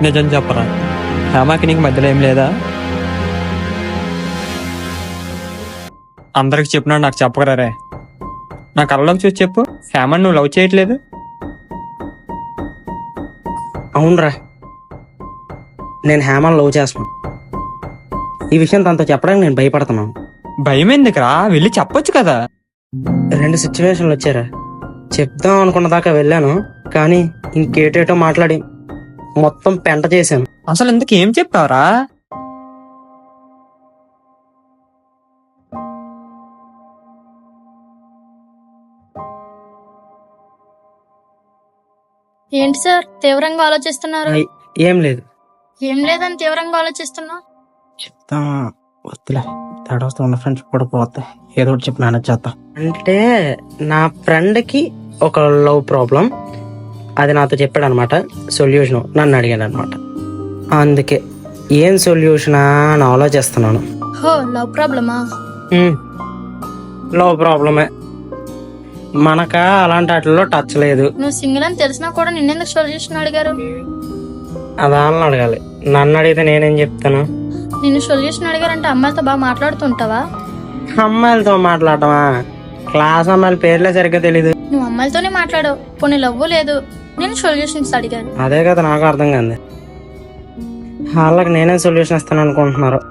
నిజం చెప్పరా, హేమాకి నీకు మధ్యలో ఏం లేదా? అందరికి చెప్పినాడు, నాకు చెప్పకరా రే. నా కళ్ళలోకి చూసి చెప్పు, హేమని నువ్వు లవ్ చేయట్లేదు. అవునరా, నేను హేమని లవ్ చేస్తున్నాను. ఈ విషయం తనతో చెప్పడానికి నేను భయపడుతున్నాను. భయం ఎందుకురా, వెళ్ళి చెప్పొచ్చు కదా. 2 సిచ్యువేషన్లు వచ్చారా, చెప్దాం అనుకున్న దాకా వెళ్ళాను, కానీ ఇంకేటేటో మాట్లాడి మొత్తం పెంట చేశాను. అసలు ఇందుకు ఏం చెప్పావురా? ఏంటి సార్ తీవ్రంగా ఆలోచిస్తున్నారు? ఏం లేదు. ఏం లేదని తీవ్రంగా ఆలోచిస్తున్నా. చెప్తా వద్దులే, తేడా వస్తే ఉన్న ఫ్రెండ్స్ కూడా పోతాయి. ఏదో ఒకటి చెప్పి మేనేజ్ చేద్దాం. అంటే నా ఫ్రెండ్కి ఒక లవ్ ప్రాబ్లం, అది నాతో చెప్పాడు అనమాట. సొల్యూషన్ నన్ను అడిగాడు అనమాట. అందుకే ఏం సొల్యూషనా అని ఆలోచిస్తున్నాను. హో, లవ్ ప్రాబ్లమా? లవ్ ప్రాబ్లమే, మనక అలాంటి వాటిల్లో టచ్ లేదు. నువ్వు సింగిల్ అని తెలిసినా కూడా నిన్నెందుకు సొల్యూషన్ అడిగారు? అదాలని అడగాలి, నన్ను అడిగితే నేనేం చెప్తాను? నిన్ను సొల్యూషన్ అడిగారంటే అమ్మాయిలతో బాగా మాట్లాడుతుంటావా? అమ్మాయిలతో మాట్లాడటమా? క్లాస్ అమ్మాయిల పేర్లే సరిగ్గా తెలీదు. నువ్వు అమ్మాయిలతోనే మాట్లాడవు, పోనీ లవ్వు లేదు, నేను సొల్యూషన్స్ అడిగాను. అదే కదా నాకు అర్థం కాదు. వాళ్ళకి నేనే సొల్యూషన్ ఇస్తాను అనుకుంటున్నారు.